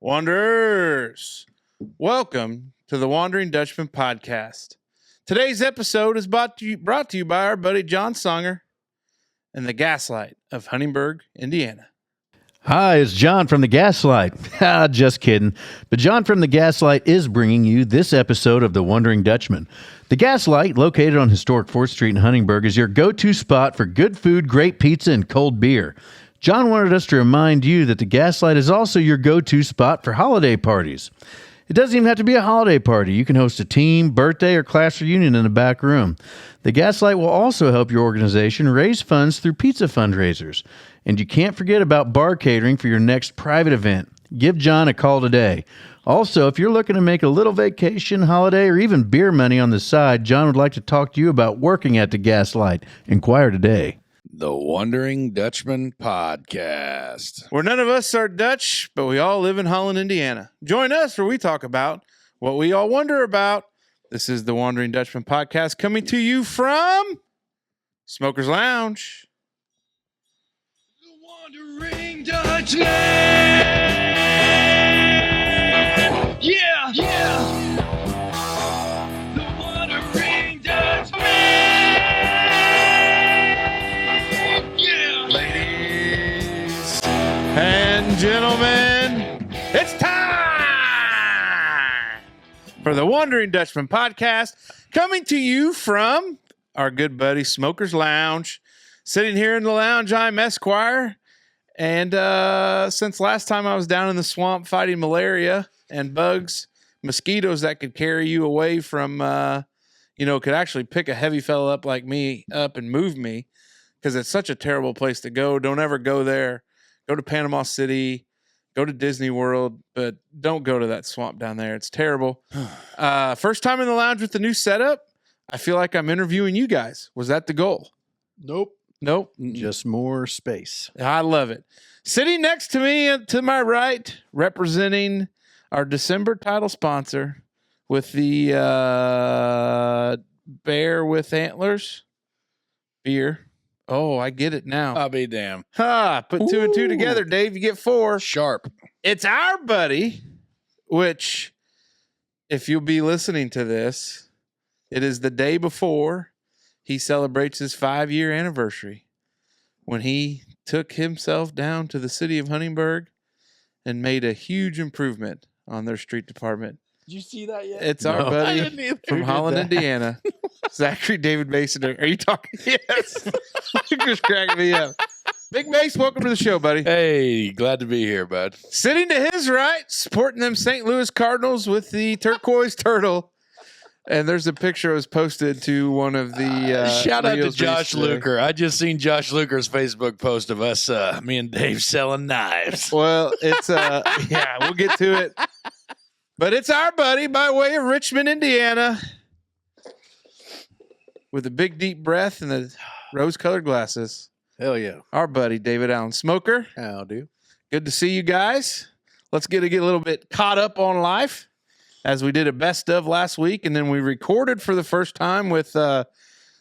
Wanderers, welcome to the Wondering Dutchmen podcast. Today's episode is brought to you by our buddy John Songer and the Gaslight of Huntingburg, Indiana. Hi, it's John from the Gaslight. Just kidding. But John from the Gaslight is bringing you this episode of the Wondering Dutchmen. The Gaslight, located on historic 4th Street in Huntingburg, is your go-to spot for good food, great pizza, and cold beer. John wanted us to remind you that the Gaslight is also your go-to spot for holiday parties. It doesn't even have to be a holiday party. You can host a team, birthday, or class reunion in the back room. The Gaslight will also help your organization raise funds through pizza fundraisers. And you can't forget about bar catering for your next private event. Give John a call today. Also, if you're looking to make a little vacation, holiday, or even beer money on the side, John would like to talk to you about working at the Gaslight. Inquire today. The Wondering Dutchmen podcast. Where none of us are Dutch, but we all live in Holland, Indiana. Join us where we talk about what we all wonder about. This is the Wondering Dutchmen podcast coming to you from Smoker's Lounge. The Wondering Dutchmen. Yeah, yeah. The Wondering Dutchmen. Yeah. Ladies And gentlemen, it's time for the Wondering Dutchman podcast, coming to you from our good buddy Smoker's Lounge. Sitting here in the lounge, I'm Esquire, and since last time I was down in the swamp fighting malaria and bugs, mosquitoes that could carry you away from, could actually pick a heavy fella up like me up and move me, because it's such a terrible place to go. Don't ever go there. Go to Panama City, go to Disney World, but don't go to that swamp down there. It's terrible. First time in the lounge with the new setup. I feel like I'm interviewing you guys. Was that the goal? Nope. Just more space. I love it. Sitting next to me, to my right, representing our December title sponsor with the Bear with Antlers beer. Oh, I get it now. I'll be damned. Put two and two together, Dave. You get four. Sharp. It's our buddy, which, if you'll be listening to this, it is the day before he celebrates his 5-year anniversary when he took himself down to the city of Huntingburg and made a huge improvement on their street department. Did you see that yet? It's our buddy from Holland, Indiana, Zachary David Mason. Are you talking? Yes. You're just cracking me up. Big Mace, welcome to the show, buddy. Hey, glad to be here, bud. Sitting to his right, sporting them St. Louis Cardinals with the turquoise turtle. And there's a picture that was posted to one of the shout out to reels Josh recently. Luker. I just seen Josh Luker's Facebook post of us, me and Dave selling knives. Well, it's yeah, we'll get to it. But it's our buddy by way of Richmond, Indiana, with a big deep breath and the rose-colored glasses. Hell yeah. Our buddy David Allen Smoker. How do? Good to see you guys. Let's get a little bit caught up on life, as we did a best of last week, and then we recorded for the first time with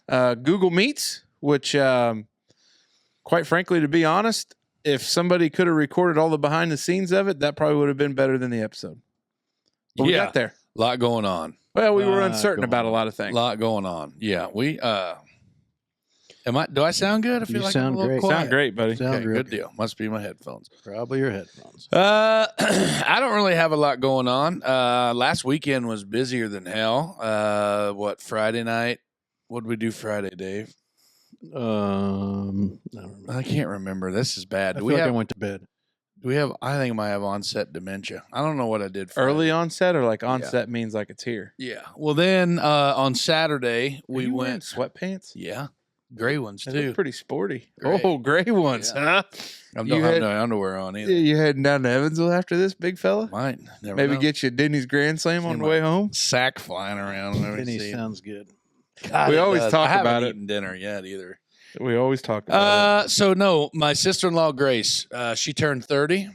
Google Meets, which, quite frankly, to be honest, if somebody could have recorded all the behind the scenes of it, that probably would have been better than the episode. But we got there. A lot going on. Well, we were uncertain about a lot of things. A lot going on. Yeah, we do I sound good? I feel You like sound I'm a little great. quiet. Sound great, buddy. Sound Okay, real good deal. Must be my headphones. Probably your headphones. I don't really have a lot going on. Last weekend was busier than hell. Friday night? What did we do Friday, Dave? I don't remember. I can't remember. This is bad. I feel like I went to bed. Do we have? I think I might have onset dementia. I don't know what I did. Friday. Early onset, or like onset means like it's here? Yeah. Well, then on Saturday we went sweatpants. Yeah, gray ones They look too. pretty sporty. Gray. Oh, gray ones, Yeah. huh? I You don't have had- no underwear on either. You heading down to Evansville after this, big fella? Might never Maybe know. get you a Denny's Grand Slam on the way home. sack flying around. Let me Denny see. sounds good. God, We it always does. talk I haven't about it. eaten dinner yet either. We always talk about it. So no, my sister-in-law Grace, she turned 30.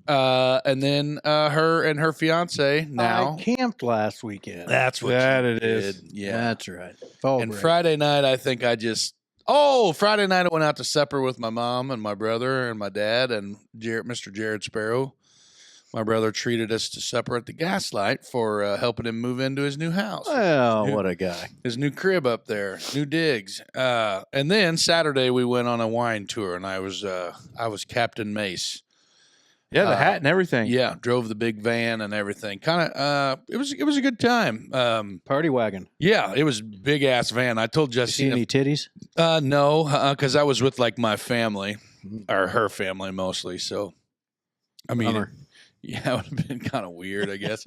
And then her and her fiance now. I camped last weekend. That's what That she it is. did. Yeah. That's right. Fall And break. Friday night, I think Friday night I went out to supper with my mom and my brother and my dad and Mr. Jared Sparrow. My brother treated us to supper at the Gaslight for helping him move into his new house. Oh, what a guy. His new crib up there, new digs. And then Saturday we went on a wine tour, and I was Captain Mace. Yeah, the hat and everything. Yeah, drove the big van and everything. Kind of, it was a good time. Party wagon. Yeah, it was big ass van. I told You see Justina, any titties? no, because I was with like my family or her family mostly. So, I mean, Bummer. yeah, it would have been kind of weird, I guess.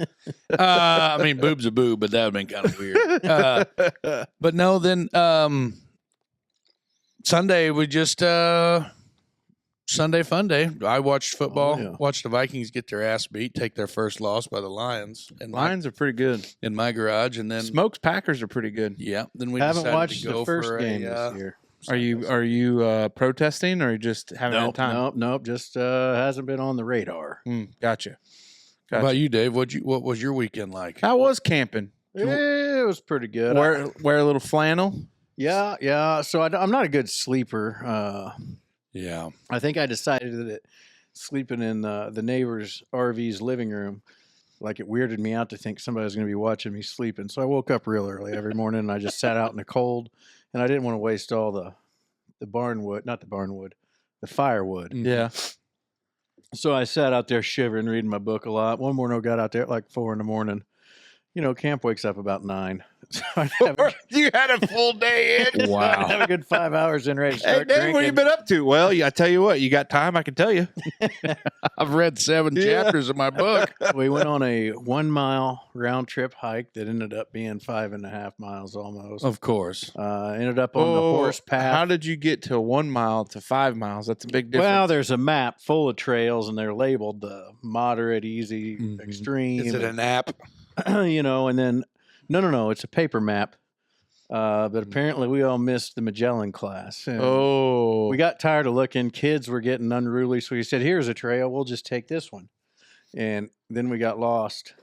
I mean, boob's a boob, but that would have been kind of weird. But no, then Sunday we just. Sunday fun day. I watched football, watched the Vikings get their ass beat, take their first loss by the Lions. And Lions are pretty good. in my garage, and then Smokes Packers are pretty good. yeah. Then we Haven't decided watched to go the first for game a, this year. Are you protesting or you just haven't had Nope, time? nope. Just hasn't been on the radar. Gotcha. How about you, Dave? What was your weekend like? I was camping. It was pretty good. Wear a little flannel. Yeah. So I'm not a good sleeper. Yeah. I think I decided that sleeping in the neighbor's RV's living room, like it weirded me out to think somebody was going to be watching me sleeping. So I woke up real early every morning and I just sat out in the cold, and I didn't want to waste all the firewood. Yeah. So I sat out there shivering, reading my book a lot. One morning I got out there at like 4 a.m. You know, camp wakes up about 9. So I'd have You had a full day in. I'd have a good 5 hours in ready to Hey, start Dave, drinking. what you been up to? Well, I tell you what, you got time, I can tell you. I've read 7 chapters of my book. We went on a 1 mile round trip hike that ended up being 5.5 miles almost. Of course. Ended up on the horse path. How did you get to 1 mile to 5 miles? That's a big difference. Well, there's a map full of trails, and they're labeled moderate, easy, Mhm. extreme. Is it an app? You know, and then no, it's a paper map. But apparently we all missed the Magellan class. And we got tired of looking. Kids were getting unruly, so we said, "Here's a trail. We'll just take this one." And then we got lost,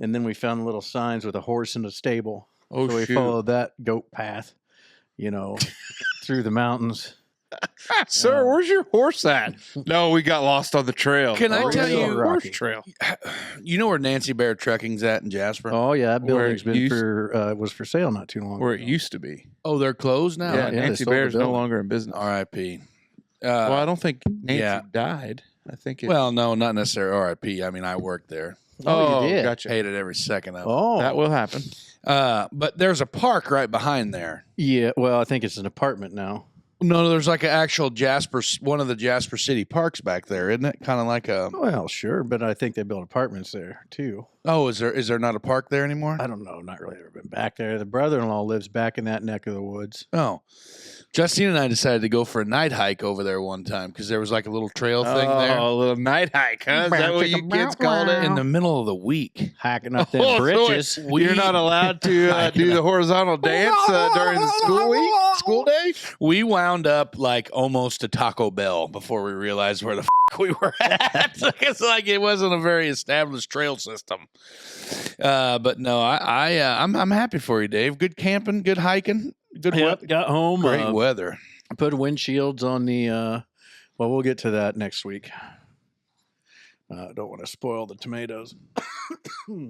and then we found little signs with a horse in a stable. Oh, so we shoot. followed that goat path, you know, through the mountains. Sir, where's your horse at? No, we got lost on the trail. Can I Oh, tell yeah. you, horse Rocky. trail? you know where Nancy Bear Trucking's at in Jasper? Oh yeah, that Where building's it been used- was for sale not too long Where it ago. used to be. Oh, they're closed now? Yeah, they Nancy sold the Bear's no building. longer in business. R.I.P. Well, I don't think Nancy yeah. died. I think it. Well, no, not necessarily R.I.P. I mean, I worked there. Oh, you did? Gotcha. Hated every second of it. Oh, That will happen. But there's a park right behind there. yeah. Well, I think it's an apartment now. No, there's like an actual Jasper, one of the Jasper City parks back there, isn't it? Kind of like a. Well, sure, but I think they built apartments there too. Oh, is there not a park there anymore? I don't know. Not really ever been back there. The brother-in-law lives back in that neck of the woods. Oh, Justine and I decided to go for a night hike over there one time because there was like a little trail thing there Oh, a little night hike, huh? Is that what you kids called it? in the middle of the week. Hacking up them Oh, so britches. You're not allowed to do the horizontal dance during the school day? We wound up like almost to Taco Bell before we realized where the we were at. It's like it wasn't a very established trail system. But no, I'm happy for you, Dave. Good camping, good hiking, good weather. Got home. Great weather. Put windshields on the. Well, we'll get to that next week. Don't want to spoil the tomatoes.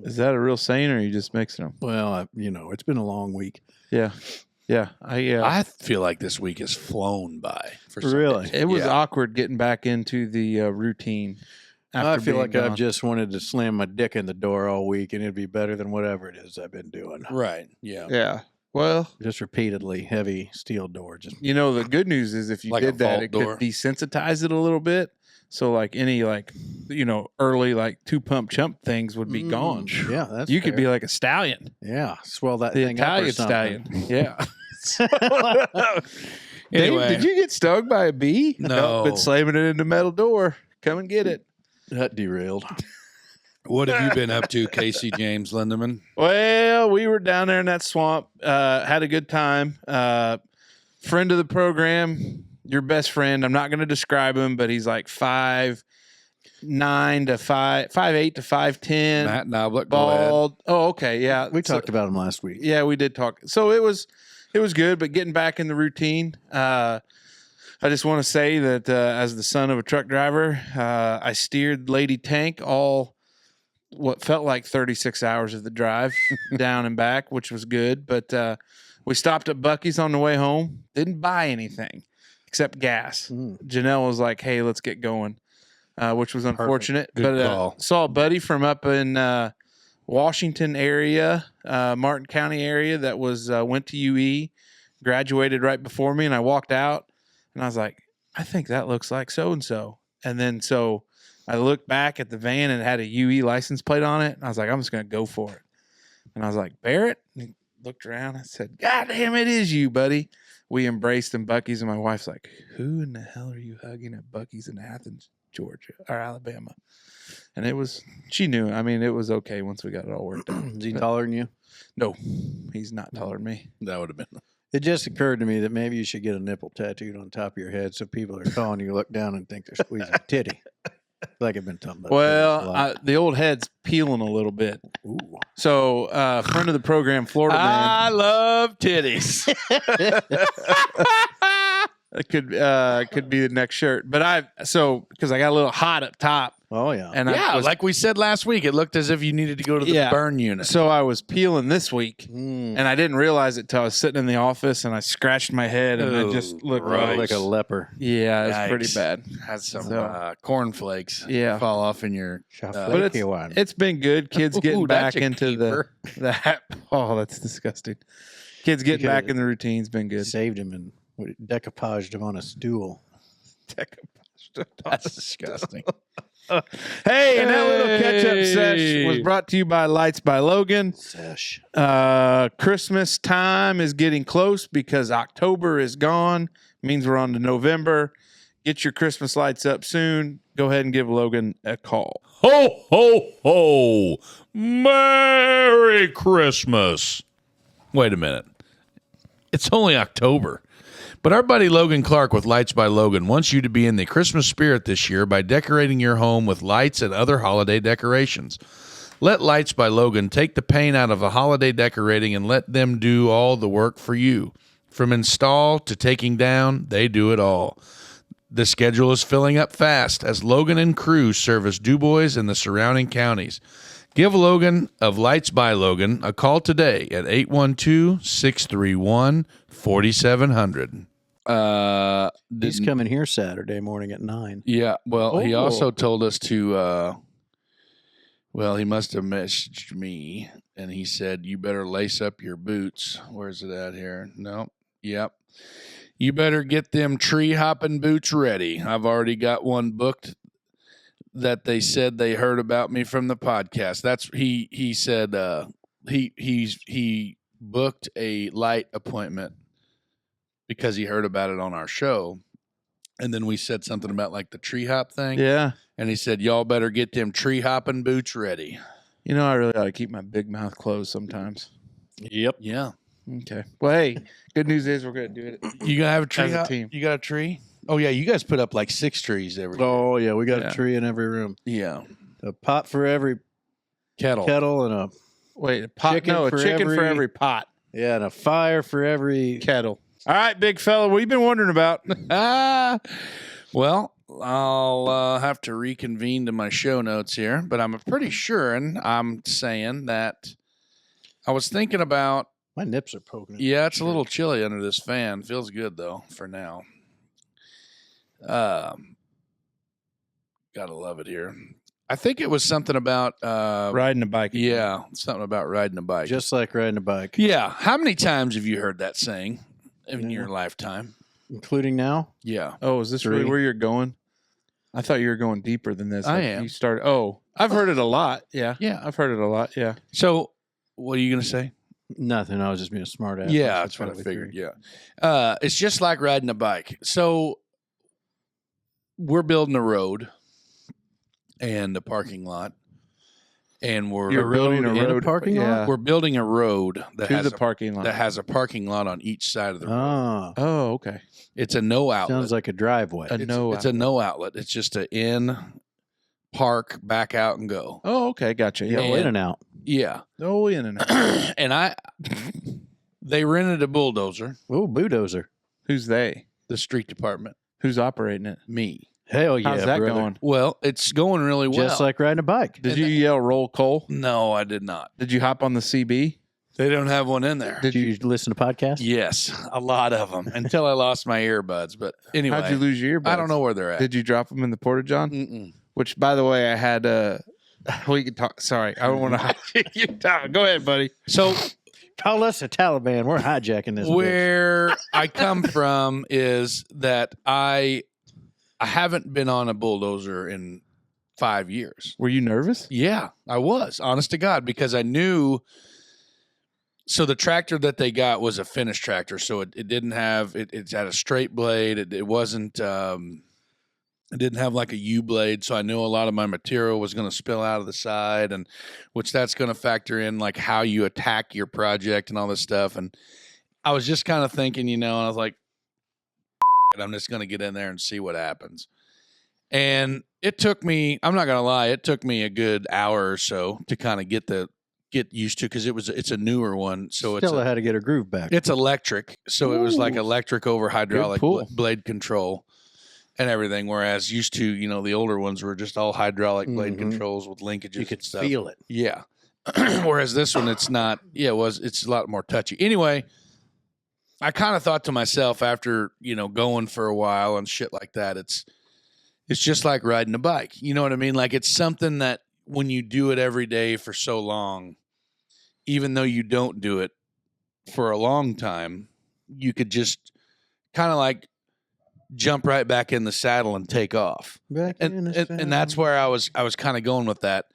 Is that a real saying, or are you just mixing them? Well, it's been a long week. Yeah. I feel like this week has flown by. For some Really? days. It was Yeah. awkward getting back into the routine. I feel like I've gone. just wanted to slam my dick in the door all week, and it'd be better than whatever it is I've been doing. Right. Yeah. Yeah. Well, Just repeatedly, heavy steel door. Just the good news is if you Like a did that, vault it door. could desensitize it a little bit. So like any early like 2-pump chump things would be gone. Yeah, that's You could fair. be like a stallion, Yeah, swell that the thing up or Italian something. stallion. Yeah. Anyway. Dave, did you get stung by a bee? No. Been slamming it in the metal door. Come and get it. That derailed. What have you been up to, Casey James Lindeman? Well, we were down there in that swamp. Had a good time. Friend of the program, your best friend. I'm not going to describe him, but he's like 5'9" to 5'8" to 5'10". Matt Noblet, go ahead. Bald. Oh, okay. Yeah. We talked about him last week. Yeah, we did talk. So it was good, but getting back in the routine. I just want to say that as the son of a truck driver, I steered Lady Tank all what felt like 36 hours of the drive down and back, which was good. But we stopped at Buc-ee's on the way home. Didn't buy anything except gas. Janelle was like, hey, let's get going, which was unfortunate. Good but call. saw a buddy from up in Washington area, Martin County area that was went to UE, graduated right before me, and I walked out and I was like, I think that looks like so-and-so. And then so I looked back at the van and it had a UE license plate on it. And I was like, I'm just going to go for it. And I was like, Barrett? And he looked around. I said, God damn, it is you, buddy. We embraced in Buc-ee's, and my wife's like, who in the hell are you hugging at Buc-ee's in Athens, Georgia, or Alabama? And it was, she knew. I mean, it was okay once we got it all worked out. Is he taller than you? No, he's not taller than me. That would have been. It just occurred to me that maybe you should get a nipple tattooed on top of your head so people are calling you, look down and think they're squeezing a titty. Like I've been talking about. Well, the old head's peeling a little bit. Ooh. So, friend of the program, Florida man. I love titties. It could be the next shirt. But because I got a little hot up top. Oh, yeah. And Yeah, I was, like we said last week, it looked as if you needed to go to the burn unit. so I was peeling this week, and I didn't realize it till I was sitting in the office and I scratched my head and it just looked right. Like a leper. Yeah, it's Yikes. pretty bad. Had some So- cornflakes Yeah. fall off in your. But it's been good. Kids getting Ooh, back that's a into the oh, that's disgusting. Kids getting back in the routine's been good. Saved him and decoupaged him on a stool. That's disgusting. Hey, and that little catch-up sesh was brought to you by Lights by Logan. Sesh. Christmas time is getting close because October is gone. Means we're on to November. Get your Christmas lights up soon. Go ahead and give Logan a call. Ho, ho, ho. Merry Christmas. Wait a minute. It's only October. But our buddy Logan Clark with Lights by Logan wants you to be in the Christmas spirit this year by decorating your home with lights and other holiday decorations. Let Lights by Logan take the pain out of the holiday decorating and let them do all the work for you. From install to taking down, they do it all. The schedule is filling up fast as Logan and crew service DuBois and the surrounding counties. Give Logan of Lights by Logan a call today at 812-631-4700. He's coming here Saturday morning at 9. Yeah, well, he Oh. also told us to, he must have messaged me, and he said, you better lace up your boots. Where's it at here? No, yep. You better get them tree-hopping boots ready. I've already got one booked that they said they heard about me from the podcast. That's, he said, he booked a light appointment because he heard about it on our show. And then we said something about like the tree hop thing. Yeah. And he said, y'all better get them tree hopping boots ready. You know, I really ought to keep my big mouth closed sometimes. Yep. Yeah. Okay. Well, hey, good news is we're going to do it. You gonna have a tree As a hop? team. You got a tree? Oh yeah, you guys put up like 6 trees every year. Oh, yeah. We got Yeah. a tree in every room. Yeah. A pot for every Kettle. kettle and a Wait, a pot? Chicken No, a for chicken for every- every pot. and a fire for every Kettle. All right, big fella, what you been wondering about? Well, I'll have to reconvene to my show notes here, but I'm pretty sure, and I'm saying that I was thinking about. My nips are poking. Yeah, it's a little chilly under this fan. Feels good though for now. Gotta love it here. I think it was something about Riding a bike. yeah, something about riding a bike. Just like riding a bike. Yeah. How many times have you heard that saying in Yeah. your lifetime? Including now? Yeah. Oh, is this really 3. where you're going? I thought you were going deeper than this. I Like, am. You started. Oh, I've heard it a lot. Yeah. Yeah. I've heard it a lot. Yeah. So what are you going to say? Nothing. I was just being a smart ass. Yeah, that's what I figured. Yeah. It's just like riding a bike. So we're building a road and a parking lot. And You're building a in a road parking lot? yeah, we're building a road that to has the parking lot. that has a parking lot on each side of the road. Ah, Oh, okay. It's a no outlet. sounds like a driveway. A no It's a no outlet. It's just a in, park, back out, and go. Oh, okay. Gotcha. Yeah. Go in and out. Yeah. Oh, in and out. And they rented a bulldozer, Oh, bulldozer. Who's they? the street department. Who's operating it? Me. Hell yeah, How's that brother. going? Well, it's going really well. Just like riding a bike. Did you yell roll Cole? No, I did not. Did you hop on the CB? They don't have one in there. Did you listen to podcasts? Yes, a lot of them until I lost my earbuds. But anyway, How'd you lose your earbuds? I don't know where they're at. Did you drop them in the porta john? Mm-mm. Which, by the way, I had we could talk. Sorry, I don't want to hijack your time. Go ahead, buddy. So Call us a Taliban. We're hijacking this. bitch. where I come from is that I haven't been on a bulldozer in 5 years. Were you nervous? Yeah, I was, honest to God, because I knew. So the tractor that they got was a finished tractor, so it didn't have it's had a straight blade. It wasn't. It didn't have like a U blade, so I knew a lot of my material was going to spill out of the side, and which that's going to factor in like how you attack your project and all this stuff. And I was just kind of thinking, and I was like, I'm just going to get in there and see what happens. And it took me, I'm not going to lie, it took me a good hour or so to kind of get used to, because it's a newer one, so Still had to get her groove back. it's electric, so it was like electric over hydraulic pull. blade control and everything. Whereas used to, the older ones were just all hydraulic blade Mhm. controls with linkages. You could and stuff. feel it. Yeah. Whereas this one, it's not. Yeah, it's a lot more touchy. Anyway, I kind of thought to myself after going for a while and shit like that, it's just like riding a bike. You know what I mean? Like it's something that when you do it every day for so long, even though you don't do it for a long time, you could just kind of like jump right back in the saddle and take off. And that's where I was kind of going with that.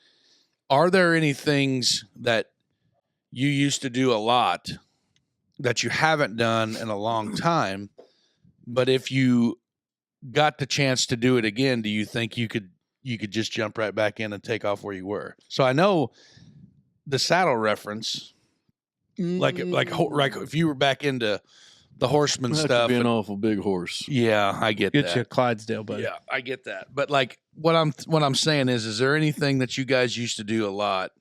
Are there any things that you used to do a lot that you haven't done in a long time, but if you got the chance to do it again, do you think you could just jump right back in and take off where you were? So I know the saddle reference, like if you were back into the horseman stuff, Be an awful big horse. yeah, I get Get that. you a Clydesdale, buddy. Yeah, I get that. But like what I'm saying is there anything that you guys used to do a lot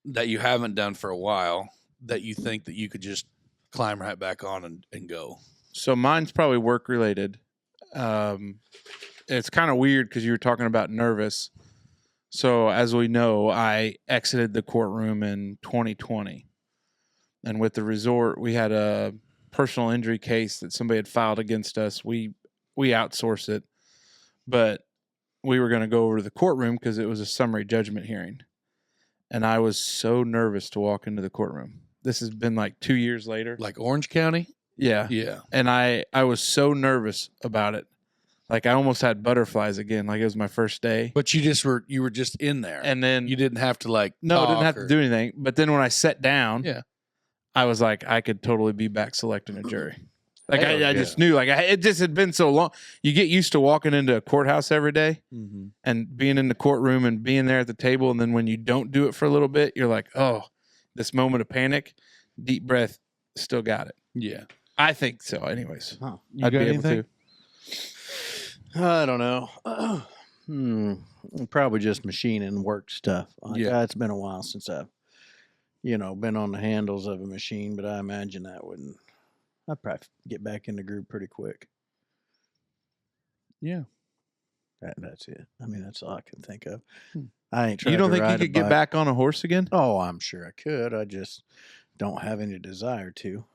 that you haven't done for a while that you think that you could just climb right back on and go? So mine's probably work related. It's kind of weird because you were talking about nervous. So as we know, I exited the courtroom in 2020, and with the resort, we had a personal injury case that somebody had filed against us. We outsourced it, but we were going to go over to the courtroom because it was a summary judgment hearing, and I was so nervous to walk into the courtroom. This has been like 2 years later. Like Orange County? Yeah. Yeah. And I was so nervous about it. Like I almost had butterflies again. Like it was my first day. But you were just in there. And then You didn't have to like no, I didn't talk have to do anything. But then when I sat down, Yeah. I was like, I could totally be back selecting a jury. Like Hell I yeah. just knew, like it just had been so long. You get used to walking into a courthouse every day Mhm. and being in the courtroom and being there at the table. And then when you don't do it for a little bit, you're like, oh, this moment of panic, deep breath, still got it. Yeah. I think so. Anyways, Huh. I'd be able to. I don't know. Probably just machine and work stuff. Like, Yeah. It's been a while since I've, been on the handles of a machine, but I imagine that wouldn't. I'd probably get back in the groove pretty quick. Yeah. That's it. I mean, that's all I can think of. Hmm. I ain't. You tried don't to think you ride a could get bike. back on a horse again? Oh, I'm sure I could. I just don't have any desire to.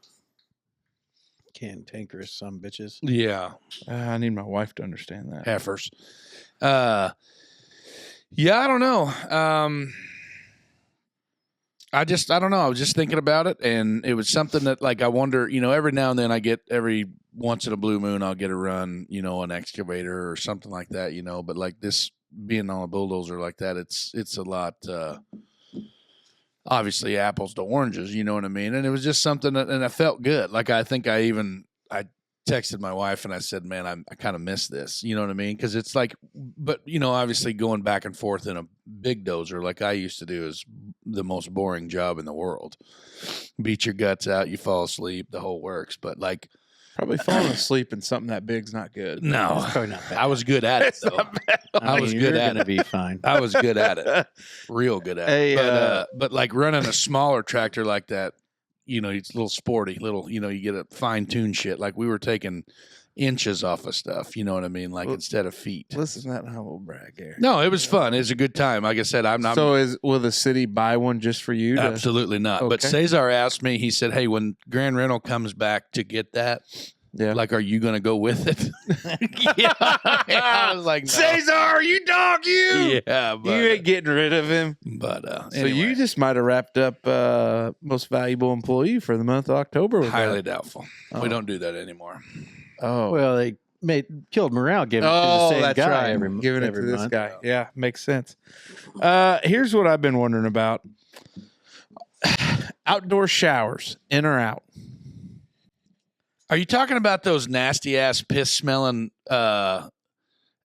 Cantankerous some bitches. Yeah. I need my wife to understand that. Heifers. Yeah, I don't know. I don't know. I was just thinking about it, and it was something that, like, I wonder, every now and then every once in a blue moon, I'll get a run, an excavator or something like that, but like this being on a bulldozer like that, it's a lot, obviously apples to oranges, you know what I mean? And it was just something that, and I felt good. Like, I think I texted my wife and I said, man, I kind of miss this. You know what I mean? Because it's like, but, obviously going back and forth in a big dozer like I used to do is the most boring job in the world. Beat your guts out, you fall asleep, the whole works. But like, Probably falling asleep in something that big's not good. no, It's probably not bad. I was good at it It's though. not bad. I was you're good at gonna it. be fine. I was good at it. Real good at Hey, it. But like running a smaller tractor like that, it's a little sporty, you get a fine-tuned shit. Like we were taking inches off of stuff. You know what I mean? Like instead of feet. Listen to that humble brag here. No, it was fun. It was a good time. Like I said, I'm not. So will the city buy one just for you? Absolutely not. But Okay. Cesar asked me, he said, hey, when Grand Rental comes back to get that, Yeah. like, are you going to go with it? Yeah. I was like, no. Cesar, you dog, you. Yeah. But, You ain't getting rid of him. but So anyway, you just might have wrapped up most valuable employee for the month of October with highly that. doubtul. Oh. We don't do that anymore. Oh. Well, they killed morale, giving it to the same that's guy right. every Giving it every to this month. guy. Yeah, makes sense. Here's what I've been wondering about: outdoor showers, in or out? Are you talking about those nasty ass piss smelling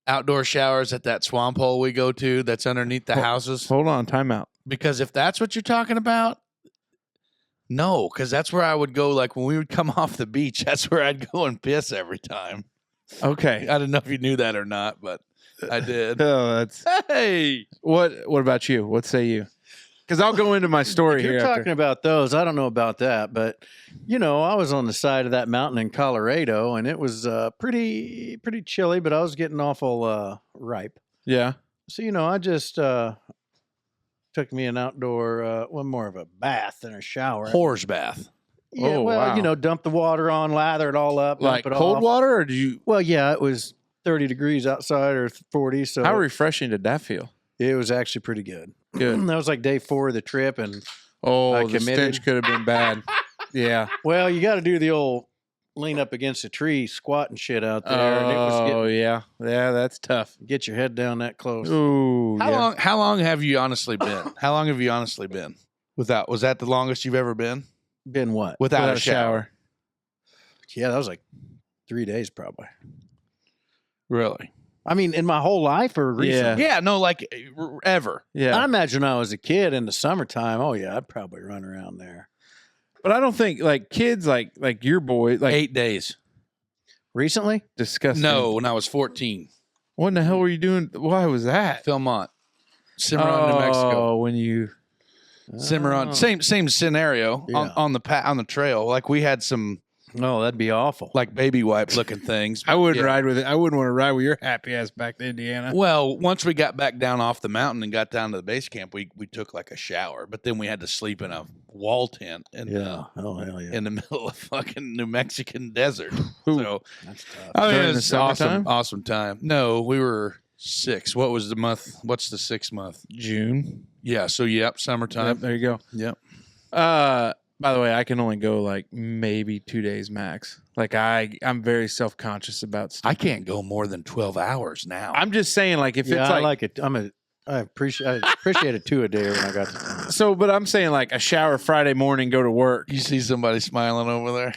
outdoor showers at that swamp hole we go to that's underneath the houses? Hold on, time out. Because if that's what you're talking about, no, because that's where I would go. Like when we would come off the beach, that's where I'd go and piss every time. Okay. I don't know if you knew that or not, but I did. Oh, that's Hey, what about you? What say you? Because I'll go into my story If you're here. talking After. about those, I don't know about that, but I was on the side of that mountain in Colorado, and it was pretty chilly, but I was getting awful ripe. Yeah. So I just took me an outdoor, more of a bath than a shower. whore's bath. Yeah, Oh, well, wow. dump the water on, lather it all up, Like dump it cold off. water, or do you? Well, yeah, it was 30 degrees outside or 40, so How refreshing did that feel? it was actually pretty good. Good. That was like day 4 of the trip, and Oh, I the committed. stench could have been bad. Yeah. well, you got to do the old lean up against a tree, squat and shit out there, and it was Oh, yeah. Yeah, that's tough. get your head down that close. Ooh. yeah. How long have you honestly been? How long have you honestly been without? Was that the longest you've ever been Been what? without a shower? Yeah, that was like 3 days probably. Really? I mean, in my whole life or recently? Yeah. No, like ever. Yeah. I imagine when I was a kid in the summertime. Oh yeah, I'd probably run around there. But I don't think like kids like your boy like 8 days. Recently? disgusting. No, when I was 14. What in the hell were you doing? Why was that? Philmont, Cimarron, New Mexico. Oh, when you Cimarron, Oh. same scenario Yeah. on the trail. Like we had some Oh, that'd be awful. like baby wipe looking things. I wouldn't Yeah. ride with it. I wouldn't want to ride with your happy ass back to Indiana. Well, once we got back down off the mountain and got down to the base camp, we took like a shower, but then we had to sleep in a wall tent in Yeah. Oh hell yeah. in the middle of fucking New Mexican desert. Ooh. So That's tough. I mean, During it the was awesome, summertime? awesome time. No, we were 6. What was the month? What's the 6th month? June. Yeah. So Yep, summertime. there you go. Yep. By the way, I can only go like maybe 2 days max. Like I'm very self conscious about stuff. I can't go more than 12 hours now. I'm just saying, like if Yeah, it's I like, like it. I appreciate it 2 a day when I got to. so, but I'm saying like a shower Friday morning, go to work. You see somebody smiling over there?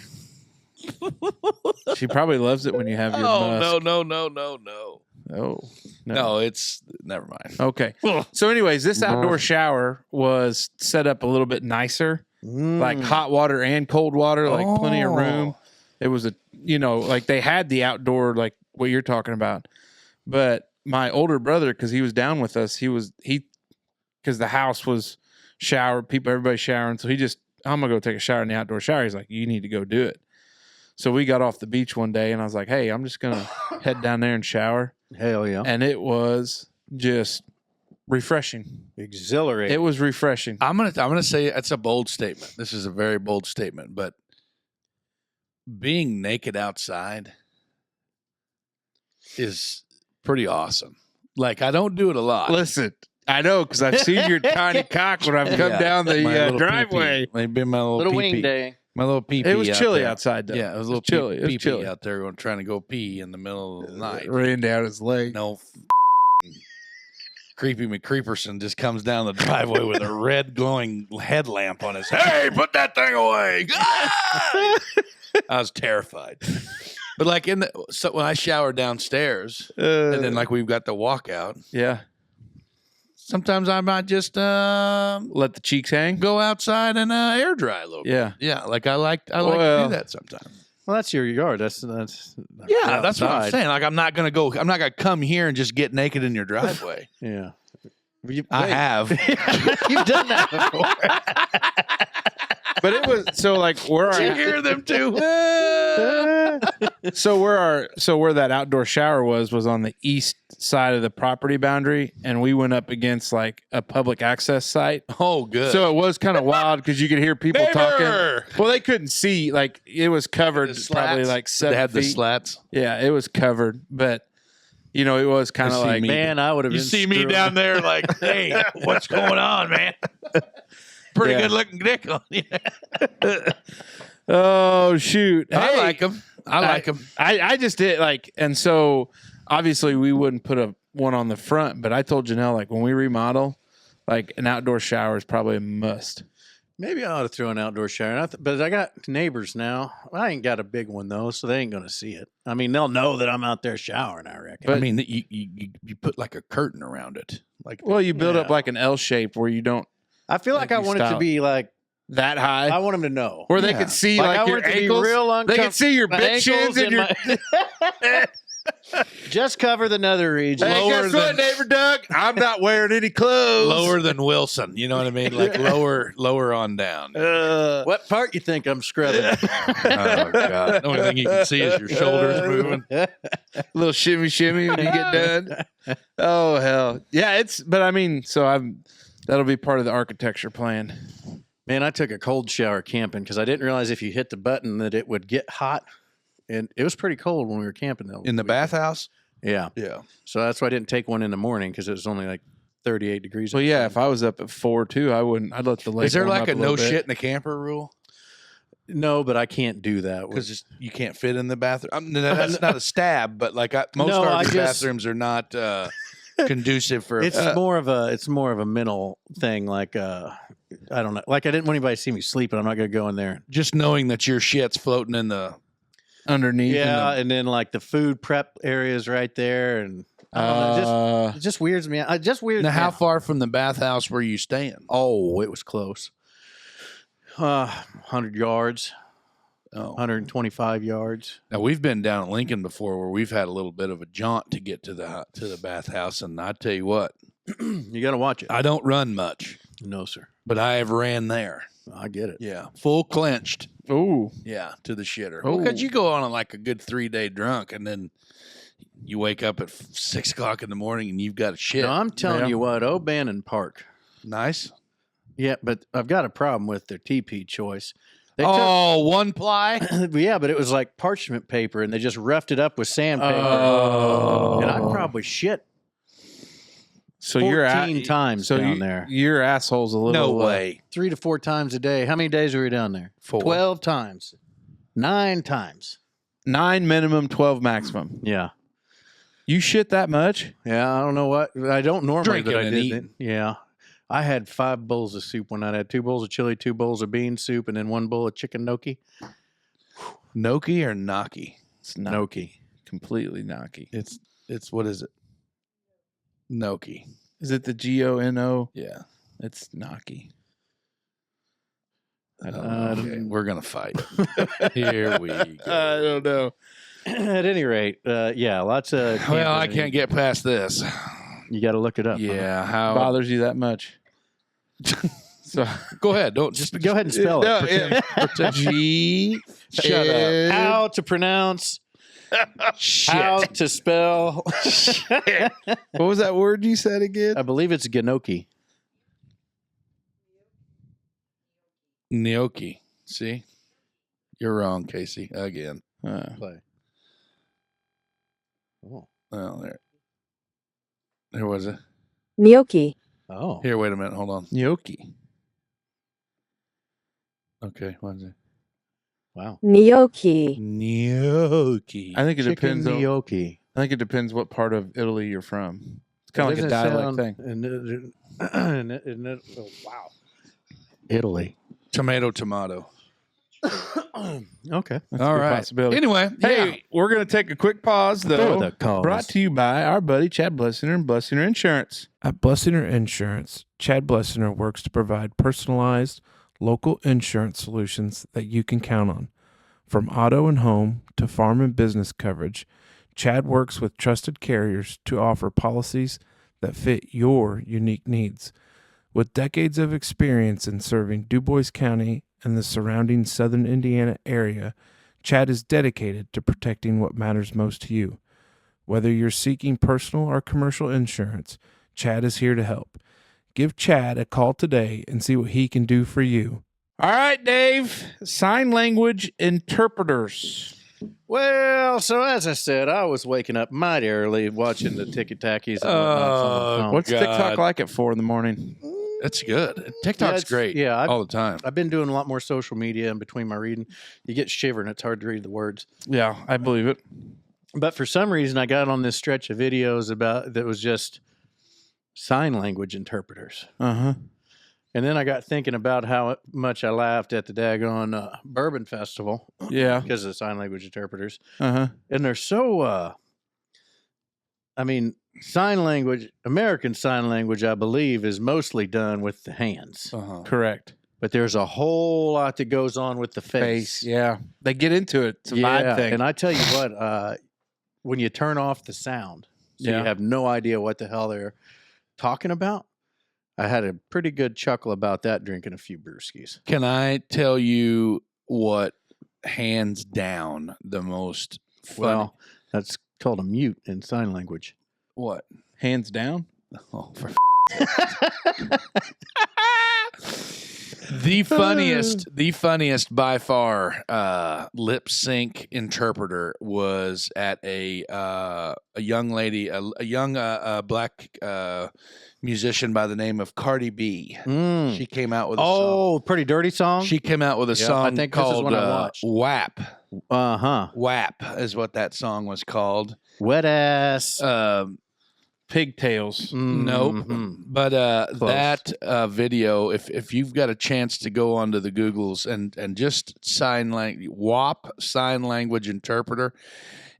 She probably loves it when you have your Oh musk. no. Oh No, it's never mind. Okay. So, anyways, this outdoor shower was set up a little bit nicer, like hot water and cold water, like plenty of room. It was like they had the outdoor, like what you're talking about. But my older brother, because he was down with us, because the house was everybody showering. So I'm going to go take a shower in the outdoor shower. He's like, you need to go do it. So we got off the beach one day and I was like, hey, I'm just going to head down there and shower. Hell yeah. And it was just refreshing. Exhilarating. It was refreshing. I'm gonna say it's a bold statement. This is a very bold statement, but being naked outside is pretty awesome. Like I don't do it a lot. Listen, I know because I've seen your tiny cock when I've come Yeah, down the my little driveway. pee-pee. Maybe my little, little pee-pee. wing day. My little pee. It was chilly outside, though. Yeah, it was a little chilly. It was pee chilly. out there trying to go pee in the middle of the night. Ran down his leg. No, Creepy McCreeperson just comes down the driveway with a red glowing headlamp on his head. Hey, put that thing away! Ah! I was terrified. But like so when I shower downstairs, and then like we've got the walkout. Yeah. Sometimes I might just Let the cheeks hang. go outside and air dry a little bit. Yeah. Yeah, like I like to Well, do that sometimes. Well, that's your yard. That's Yeah, that's what I'm outside. saying. Like I'm not gonna come here and just get naked in your driveway. Yeah. I have. You've done that before. But it was so like where Did you our hear them too? where that outdoor shower was on the east side of the property boundary, and we went up against like a public access site. Oh, good. So it was kind of wild because you could hear people talking. Neighbor! Well, they couldn't see, like it was covered The probably slats? like 7 They had the feet. slats. Yeah, it was covered, but it was kind of see like me. Man, I would have You been see me screwed. down there like, hey, what's going on, man? Pretty Yeah. good looking dick on you. oh shoot. I Hey, like them. I like them. I just did like, and so obviously we wouldn't put one on the front, but I told Janelle like when we remodel, like an outdoor shower is probably a must. Maybe I ought to throw an outdoor shower. But I got neighbors now. I ain't got a big one though, so they ain't gonna see it. I mean, they'll know that I'm out there showering. I reckon. I mean, you put like a curtain around it. Like, Well, you build up Yeah. like an L shape where you don't I feel like I you want it to stop. be like that high, I want them to know. where they Yeah. could see Like, I like your want it to be ankles. real They could uncomfortable. see your My bitch shins ankles and your. my- Just cover the nether region. Hey, Lower guess what, than- neighbor Doug? I'm not wearing any clothes. lower than Wilson. You know what I mean? Like lower on down. What part you think I'm scrubbing? Oh, God. The only thing you can see is your shoulders moving. little shimmy shimmy when you get done. Oh hell, yeah. But I mean, that'll be part of the architecture plan. Man, I took a cold shower camping because I didn't realize if you hit the button that it would get hot. And it was pretty cold when we were camping though. In the bathhouse? Yeah. Yeah. So that's why I didn't take one in the morning because it was only like 38 degrees. Well, yeah. If I was up at 4 too, I wouldn't. I'd let the lake. Is there warm like up a little no bit. shit in the camper rule? No, but I can't do that. Because you can't fit in the bathroom. I mean, that's not a stab, but like most No, I RV just- bathrooms are not conducive for. It's more of a mental thing. Like I don't know. Like I didn't want anybody to see me sleeping. I'm not going to go in there. just knowing that your shit's floating in the. underneath. Yeah, and then like the food prep area is right there, and I don't know, it just weirds me out. It just weirds Now, me how out. far from the bathhouse were you staying? Oh, it was close. 100 yards, Oh, 125 yards. now we've been down at Lincoln before, where we've had a little bit of a jaunt to get to the bathhouse, and I tell you what, You got to watch it. I don't run much, No, sir. but I have ran there. I get it. Yeah, full clenched. Ooh. Yeah, to the shitter. Oh. Because you go on like a good 3-day drunk, and then you wake up at 6 o'clock in the morning, and you've got a shit. No, I'm telling Yeah. you what, O'Bannon Park. Nice. Yeah, but I've got a problem with their TP choice. They Oh, one ply. took, yeah, but it was like parchment paper, and they just roughed it up with sandpaper. Oh. And I probably shit So 14 times so down there. Your asshole's a little. No way. 3 to 4 times a day. How many days were we down there? 4. 12 times. 9 times. 9 minimum, 12 maximum. Yeah. You shit that much? Yeah, I don't know what. I don't normally, Drinking but I and did. eating. Yeah. I had 5 bowls of soup one night. I had 2 bowls of chili, 2 bowls of bean soup, and then 1 bowl of chicken gnocchi. Gnocchi or gnocchi? It's not Gnocchi. completely knocky. It's what is it? Gnocchi. Is it the GONO? Yeah. It's knocky. I don't Uh, know. Okay, we're gonna fight. Here we go. I don't know. At any rate, yeah, lots of. Well, I camping. can't get past this. You got to look it up. huh? Yeah. How? Bothers you that much? So Go ahead. Don't just Go ahead and spell No, it. pretend. G. Shut up. How to pronounce. Shit. How to spell. What was that word you said again? I believe it's gnocchi. Gnocchi. See, you're wrong, Casey. Again. Play. Oh. Oh, there was it. Gnocchi. Oh. Here, wait a minute. Hold on. Gnocchi. Okay, what is it? Wow. Gnocchi. Gnocchi. I think it Chicken depends. gnocchi. I think it depends what part of Italy you're from. It's kind of like a Doesn't dialect sound- thing. oh, wow. Italy. Tomato. Okay. That's a All good right. possibility. Anyway, Hey, we're going to take a quick pause, though. the cause. Brought to you by our buddy Chad Blessinger and Blessinger Insurance. At Blessinger Insurance, Chad Blessinger works to provide personalized, local insurance solutions that you can count on. From auto and home to farm and business coverage, Chad works with trusted carriers to offer policies that fit your unique needs. With decades of experience in serving Du Bois County and the surrounding southern Indiana area, Chad is dedicated to protecting what matters most to you. Whether you're seeking personal or commercial insurance, Chad is here to help. Give Chad a call today and see what he can do for you. All right, Dave. Sign language interpreters. Well, so as I said, I was waking up mighty early watching the ticky-tackies and whatnot on the phone. What's God. TikTok like at 4 a.m? That's good. TikTok's great. Yeah, all the time. I've been doing a lot more social media in between my reading. You get shivering. It's hard to read the words. Yeah, I believe it. But for some reason, I got on this stretch of videos that was just sign language interpreters. Uh-huh. And then I got thinking about how much I laughed at the daggone Bourbon Festival Yeah. because of the sign language interpreters. Uh-huh. And they're so, sign language, American Sign Language, I believe, is mostly done with the hands. Uh-huh. Correct. But there's a whole lot that goes on with the face. Yeah. They get into it. It's a vibe thing. And I tell you what, when you turn off the sound, so Yeah. you have no idea what the hell they're talking about, I had a pretty good chuckle about that drinking a few brewskis. Can I tell you what, hands down, the most funny? Well, that's called a mute in sign language. What? Hands down. Oh, for the funniest by far lip sync interpreter was at a young lady, a young black musician by the name of Cardi B. She came out with a song. Oh, Pretty Dirty Song? She came out with a Yeah, song I think this is called one I watched. WAP. Uh-huh. WAP is what that song was called. Wet ass. Pigtails. Nope. Mhm. But Close. that video, if you've got a chance to go onto the Googles and just WAP sign language interpreter,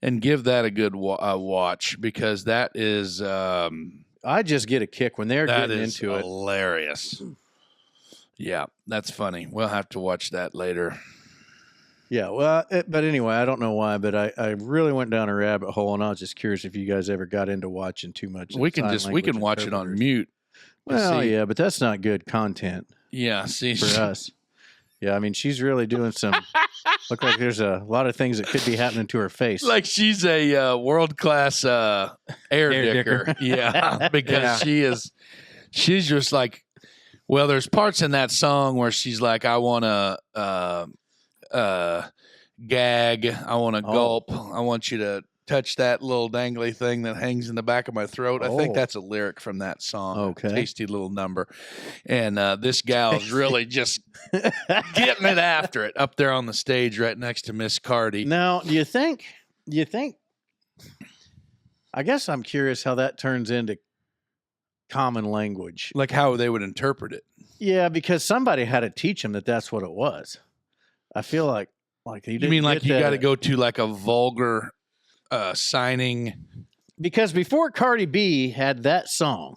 and give that a good watch, because that is I just get a kick when they're that getting is into it. hilarious. Yeah, that's funny. We'll have to watch that later. Yeah, well, but anyway, I don't know why, but I really went down a rabbit hole, and I was just curious if you guys ever got into watching too much. We can sign we can language watch it on interpreters. mute. Well, See. yeah, but that's not good content Yeah, see, for us. Yeah, I mean, she's really doing some. Look like there's a lot of things that could be happening to her face. like she's a world class air dicker. dicker. Yeah, because she's just like, well, there's parts in that song where she's like, I want to gag, I want to gulp, I want you to touch that little dangly thing that hangs in the back of my throat. I think Oh. that's a lyric from that song. Okay. Tasty little number. And this gal's really just getting it after it up there on the stage right next to Miss Cardi. Now, do you think? I guess I'm curious how that turns into common language. Like how they would interpret it. Yeah, because somebody had to teach him that that's what it was. I feel like he You didn't mean like get you that- got to go to like a vulgar signing? because before Cardi B had that song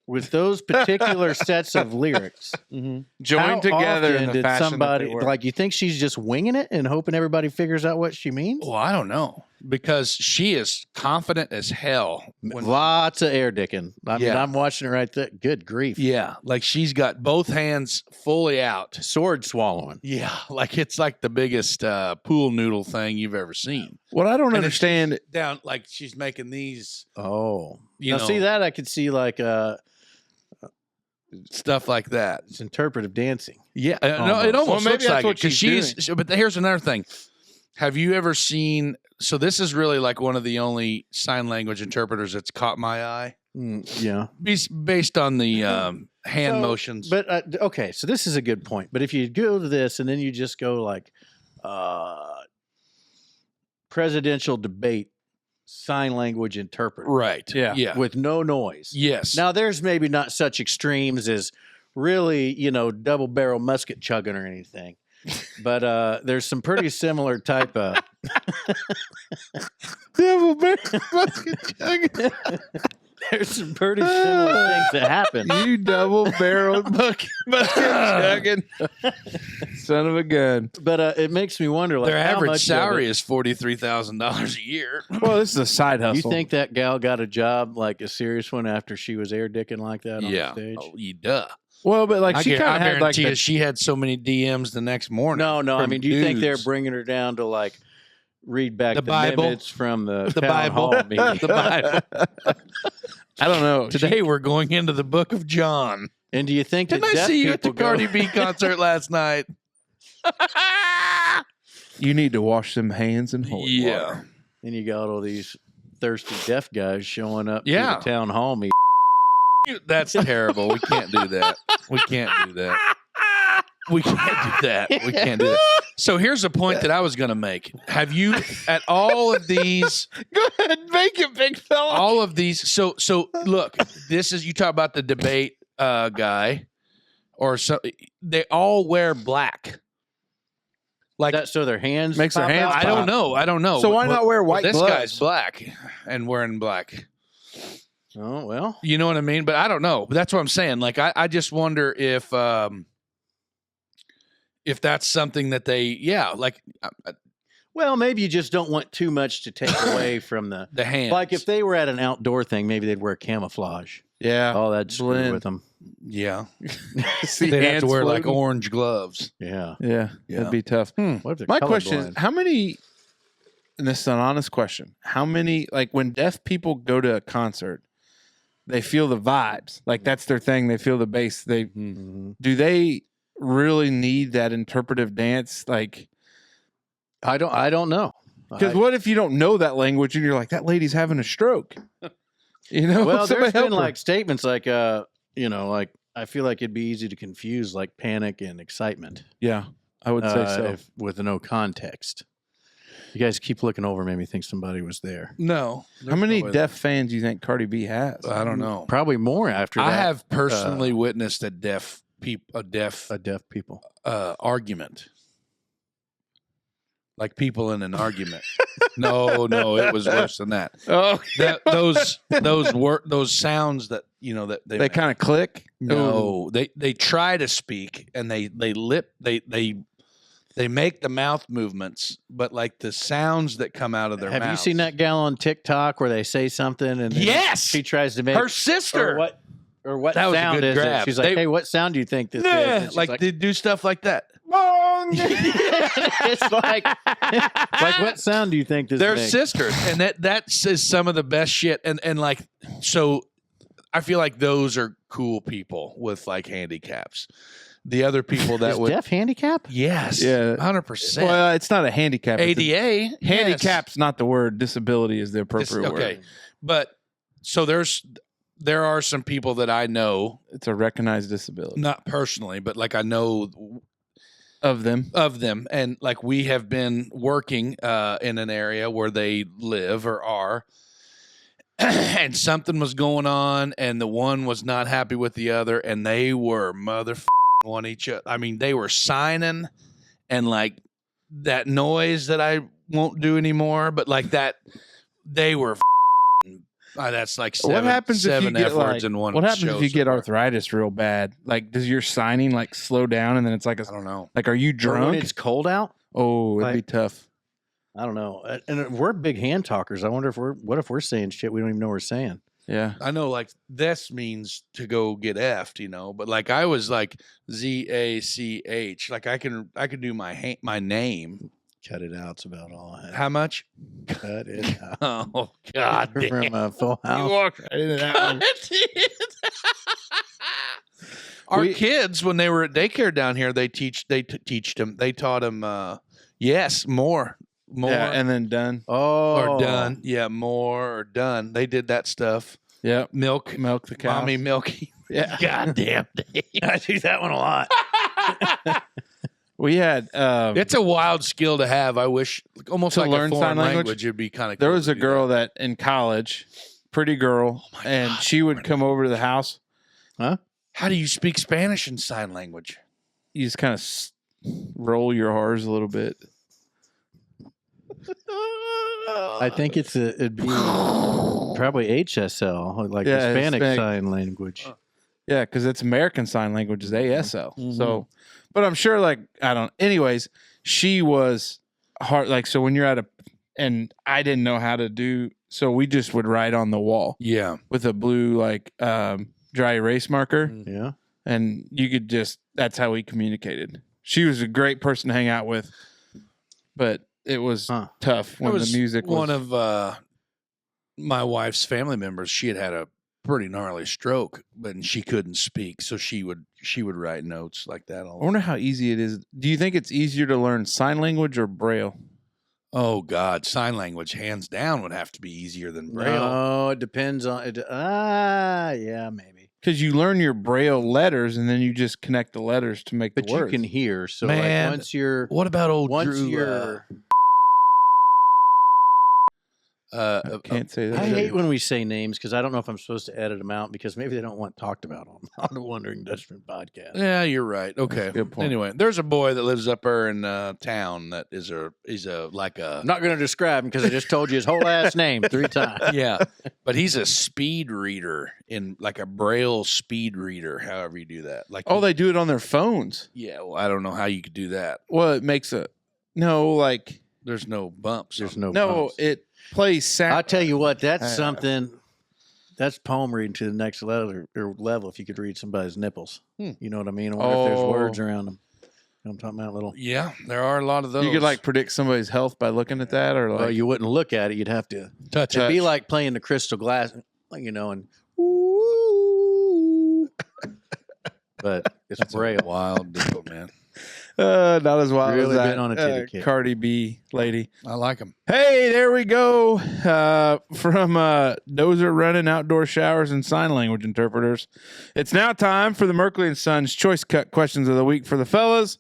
with those particular sets of lyrics, Joined how together in often the did fashion that somebody they were. like? You think she's just winging it and hoping everybody figures out what she means? Well, I don't know, because she is confident as hell. Lots of air dicking. I mean, Yeah. I'm watching it right there. Good grief. Yeah, like she's got both hands fully out. Sword swallowing. Yeah, like it's like the biggest pool noodle thing you've ever seen. What I don't And understand. Down, like she's making these Oh, You now know. see that I could see like stuff like that. it's interpretive dancing. Yeah, no, it Almost. almost Well, maybe looks that's like what it, 'cause she's But here's another thing: have you ever seen? So this is really like one of the only sign language interpreters that's caught my eye, Yeah. based on the hand So, motions. But okay, so this is a good point. But if you go to this and then you just go like presidential debate sign language interpreter right, Yeah. yeah, with no noise. yes. Now there's maybe not such extremes as really, double barrel musket chugging or anything. But there's some pretty similar type of Devil bear musket chugging. there's some pretty similar things that happen. You double barrel musket chugging. son of a gun. But it makes me wonder, like, Their how average much salary of is $43,000 a year. Well, this is a side it, you hustle. think that gal got a job, like a serious one, after she was air dicking like that on Yeah. stage? Oh, duh. Well, but like she I kind of had like guarantee the, you she had so many DMs the next morning. No. I from mean, do you think they're dudes. bringing her down to like read back The the, Bible? minutes from the The town Bible. hall meeting? The Bible. I don't know. Today we're going into the book of John. And do you think Didn't that I deaf see you at the people Cardi go, B concert last night? You need to wash them hands in holy Yeah. water. and you got all these thirsty deaf guys showing up Yeah. to the town hall meeting? That's terrible. We can't do that. We can't do that. We can't do that. We can't do that. So here's a point that I was going to make. Have you, at all of these, Go ahead, make it, big fella. all of these, so look, this is, you talk about the debate guy, or so, they all wear black. Like, That, so their hands Makes their pop hands out? I don't know. I don't know. So why But- not wear but white this gloves? guy's black and wearing black. Oh well. You know what I mean? But I don't know. That's what I'm saying. Like, I just wonder if that's something that they, like Well, maybe you just don't want too much to take away from the. the hands. Like if they were at an outdoor thing, maybe they'd wear camouflage. Yeah. Oh, that'd screw blend. with them. yeah, See they'd have hands to wear like floating. orange gloves. Yeah. Yeah, Yeah. that'd be tough. What if they're My question is, colorblind? how many? And this is an honest question. How many? Like when deaf people go to a concert, they feel the vibes. Like that's their thing. They feel the bass. They Mhm. do they really need that interpretive dance? Like, I don't know. because what if you don't know that language and you're like, that lady's having a stroke? You know, Well, somebody there's been help her. like statements like, like I feel like it'd be easy to confuse like panic and excitement. Yeah, I would say so. With no context. You guys keep looking over, made me think somebody was there. No, How many deaf fans do you think Cardi B has? I don't know. Probably more after that. I have personally witnessed a deaf deaf people. argument. Like people in an argument. No, it was worse than that. Oh, Those sounds that that they make. kind of click. No, they try to speak and they make the mouth movements, but like the sounds that come out of their Have you mouths. seen that gal on TikTok where they say something and then Yes! she tries to make Her sister. or what That was a sound good is it? grab. She's like, They- hey, what sound do you think this is? Yeah, And she's like they do stuff like that. it's like what sound do you think this They're makes? sisters, and that is some of the best shit. And like, so I feel like those are cool people with like handicaps. The other people that Is would, deaf handicap? yes, Yeah. 100%. Well, it's not a handicap. It's a- ADA, handicap's not the word. Disability is the yes. appropriate Okay, word. but so there are some people that I know, It's a recognized disability not personally, but like I know of them. of them, and like we have been working in an area where they live or are. And something was going on, and the one was not happy with the other, and they were motherfucking on each other. I mean, they were signing, and like that noise that I won't do anymore, but like that, they were. That's like seven, What happens if you seven get F words like? in one. What happens show if you so get far. arthritis real bad? Like, does your signing like slow down and then it's like I don't know. like, are you Or when drunk? it's cold out? Oh, it'd be like- tough. I don't know. And we're big hand talkers. I wonder what if we're saying shit we don't even know we're saying. Yeah. I know, like this means to go get effed, but like I was like ZACH. Like I can do my name. Cut it out. It's about all I have. How much? Cut it out. Oh God damn! From Full House. walked right into that one. Our kids, when they were at daycare down here, they taught them. Yes, more, Yeah, and then done. Oh, or done. Yeah, more or done. They did that stuff. Yep. Milk, Milk the cow. mommy, milky. Yeah. God damn. I do that one a lot. We had It's a wild skill to have. I wish, almost To like learn a foreign sign language? language, it'd be kind of. there was a girl that in college, pretty girl, Oh my and God, she would come over to the house. How do you speak Spanish in sign language? You just kind of roll your R's a little bit. I think it'd be probably HSL, like Yeah, Hispanic Hispanic. sign language. Yeah, because it's American Sign Language is ASL. Mhm. So, but I'm sure, like, I don't. Anyways, she was hard. Like, so when you're at and I didn't know how to do, so we just would write on the wall Yeah. with a blue like dry erase marker, Yeah. and you could just. That's how we communicated. She was a great person to hang out with, but it was tough when the music was. One of my wife's family members. She had a pretty gnarly stroke, but she couldn't speak, so she would write notes like that. I wonder how easy it is. Do you think it's easier to learn sign language or Braille? Oh God, sign language hands down would have to be easier than Braille. No, it depends on it. Yeah, maybe. Because you learn your Braille letters and then you just connect the letters to make But the you words. can hear. So Man, like once you're What about old once Drew? you're Can't say that. I hate when we say names because I don't know if I'm supposed to edit them out because maybe they don't want talked about on the Wondering Dutchman podcast. Yeah, you're right. Okay, good point. Anyway, there's a boy that lives up there in town that he's a I'm not going to describe him because I just told you his whole last name 3 times. yeah, but he's a speed reader in like a Braille speed reader. However you do that, like Oh, they do it on their phones. yeah. Well, I don't know how you could do that. Well, it makes like There's no bumps. There's no bumps. it plays sound. I'll tell you what, that's something. That's palm reading to the next level. If you could read somebody's nipples, you know what I mean. I wonder if there's words around them. You know what I'm talking about? Little. Yeah, there are a lot of those. You could like predict somebody's health by looking at that, or like Well, you wouldn't look at it. You'd have to touch It'd it. be like playing the crystal glass, you know, and but it's Braille. Wild deal, man. not as wild Really as that been on a titty kick. Cardi B lady. I like them. Hey, there we go. From Dozer Running Outdoor Showers and Sign Language Interpreters. It's now time for the Merkley and Sons Choice Cut Questions of the Week for the fellas.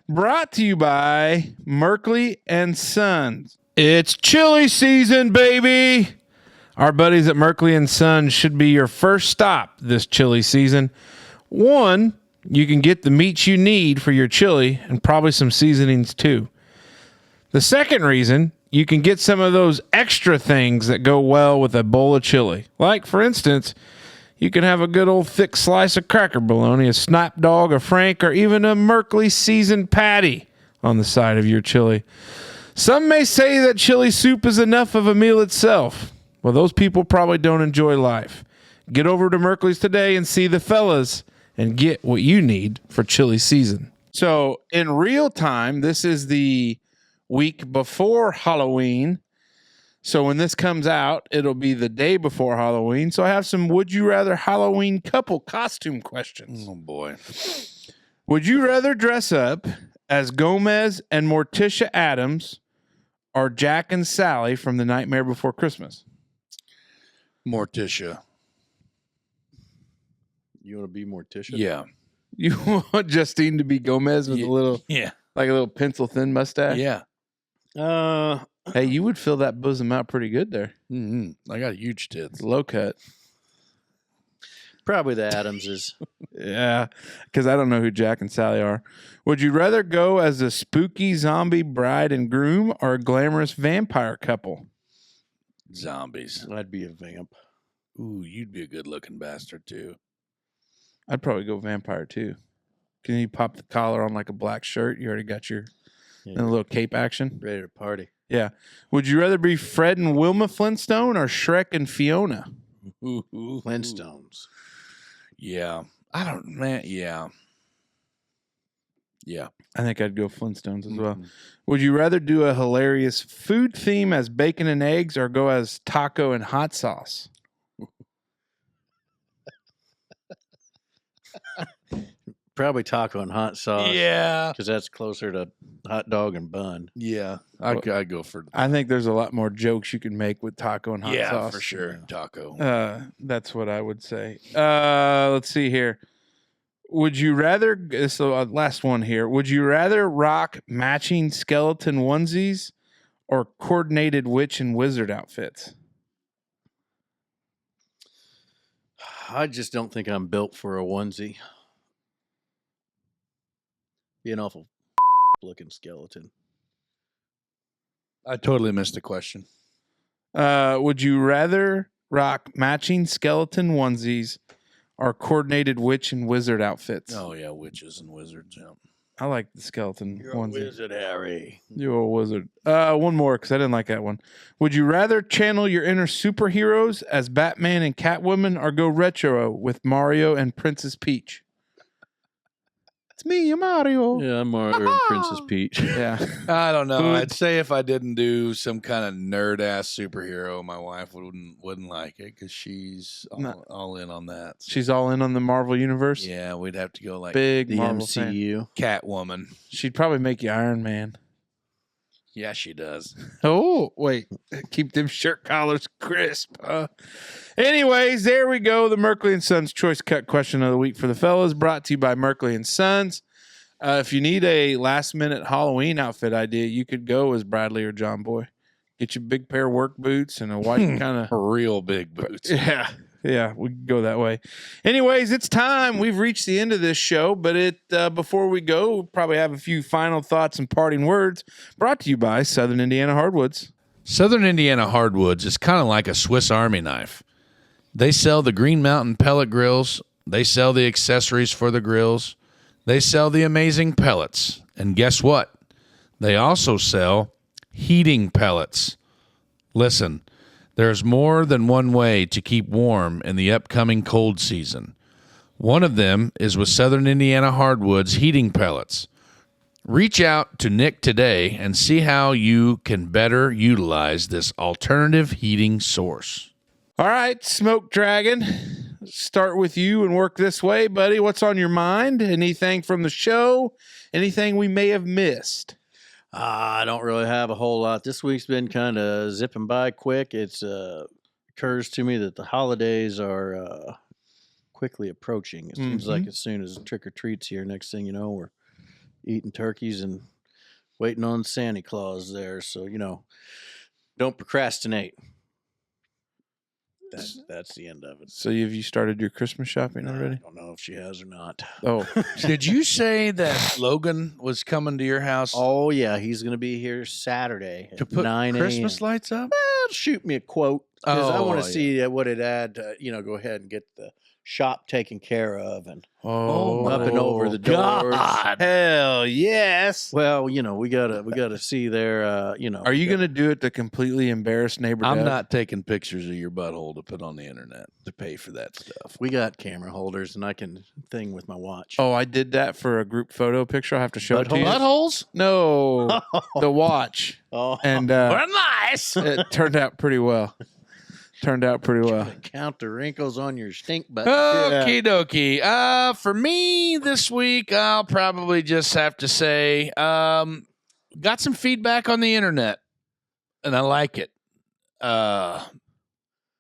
Brought to you by Merkley and Sons. It's chili season, baby. Our buddies at Merkley and Sons should be your first stop this chili season. One, you can get the meats you need for your chili and probably some seasonings too. The second reason, you can get some of those extra things that go well with a bowl of chili. Like, for instance, you can have a good old thick slice of cracker bologna, a snap dog, a frank, or even a Merkley seasoned patty on the side of your chili. Some may say that chili soup is enough of a meal itself. Well, those people probably don't enjoy life. Get over to Merkley's today and see the fellas and get what you need for chili season. So in real time, this is the week before Halloween. So when this comes out, it'll be the day before Halloween. So I have some would you rather Halloween couple costume questions. Oh boy. Would you rather dress up as Gomez and Morticia Adams or Jack and Sally from The Nightmare Before Christmas? Morticia. You want to be Morticia? Yeah. You want Justine to be Gomez with a little, Yeah. like a little pencil thin mustache? Yeah. Hey, you would fill that bosom out pretty good there. Mm-hmm. I got huge tits. Low cut. Probably the Adamses. Yeah, because I don't know who Jack and Sally are. Would you rather go as a spooky zombie bride and groom or a glamorous vampire couple? Zombies. I'd be a vamp. Ooh, you'd be a good looking bastard too. I'd probably go vampire too. Can you pop the collar on like a black shirt? You already got your and a little cape action. Ready to party. Yeah. Would you rather be Fred and Wilma Flintstone or Shrek and Fiona? Flintstones. Yeah. I don't, man. Yeah. Yeah. I think I'd go Flintstones as well. Would you rather do a hilarious food theme as bacon and eggs or go as taco and hot sauce? Probably taco and hot sauce. Yeah. Because that's closer to hot dog and bun. Yeah. I'd go for I think there's a lot more jokes you can make with taco and hot yeah, sauce. for sure. Taco. That's what I would say. Let's see here. Would you rather, so last one here. Would you rather rock matching skeleton onesies or coordinated witch and wizard outfits? I just don't think I'm built for a onesie. Be an awful looking skeleton. I totally missed the question. Would you rather rock matching skeleton onesies are coordinated witch and wizard outfits. Oh yeah, witches and wizards. Yeah. I like the skeleton onesie. Wizard Harry. You're a wizard. One more because I didn't like that one. Would you rather channel your inner superheroes as Batman and Catwoman, or go retro with Mario and Princess Peach? It's me, Mario. Yeah, I'm more Princess Peach. Yeah. I don't know. I'd say if I didn't do some kind of nerd ass superhero, my wife wouldn't like it because she's all in on that. So, She's all in on the Marvel universe. yeah, we'd have to go like Big The Marvel fan. MCU. Catwoman. She'd probably make you Iron Man. Yeah, she does. Oh, wait. Keep them shirt collars crisp. Anyways, there we go. The Merkley and Sons Choice Cut question of the week for the fellas, brought to you by Merkley and Sons. If you need a last-minute Halloween outfit idea, you could go as Bradley or John Boy. Get your big pair of work boots and a white kind of... Real big boots. Yeah, we can go that way. Anyways, it's time. We've reached the end of this show, but before we go, we'll probably have a few final thoughts and parting words, brought to you by Southern Indiana Hardwoods. Southern Indiana Hardwoods is kind of like a Swiss Army knife. They sell the Green Mountain pellet grills. They sell the accessories for the grills. They sell the amazing pellets. And guess what? They also sell heating pellets. Listen, there's more than one way to keep warm in the upcoming cold season. One of them is with Southern Indiana Hardwoods heating pellets. Reach out to Nick today and see how you can better utilize this alternative heating source. All right, Smoke Dragon, start with you and work this way, buddy. What's on your mind? Anything from the show? Anything we may have missed? I don't really have a whole lot. This week's been kind of zipping by quick. It's occurs to me that the holidays are quickly approaching. It seems like as soon as trick or treat's here, next thing you know, we're eating turkeys and waiting on Santa Claus there. So, don't procrastinate. That's the end of it. So have you started your Christmas shopping I already? don't know if she has or not. Oh, Did you say that Logan was coming to your house Oh, yeah. He's going to be here Saturday to at put 9 Christmas a.m. lights up? Well, shoot me a quote. Because I want to yeah. see what it had to, go ahead and get the shop taken care of and up and over the doors. hell yes. Well, we gotta see their Are you going to do it to completely embarrass neighbor I'm Deb? not taking pictures of your butthole to put on the internet to pay for that stuff. We got camera holders and I can thing with my watch. Oh, I did that for a group photo picture. I'll have to show it to you. Buttholes? No, the watch. Oh. And nice. it turned out pretty well. Count the wrinkles on your stink butt. Okie dokie. For me this week, I'll probably just have to say, got some feedback on the internet, and I like it.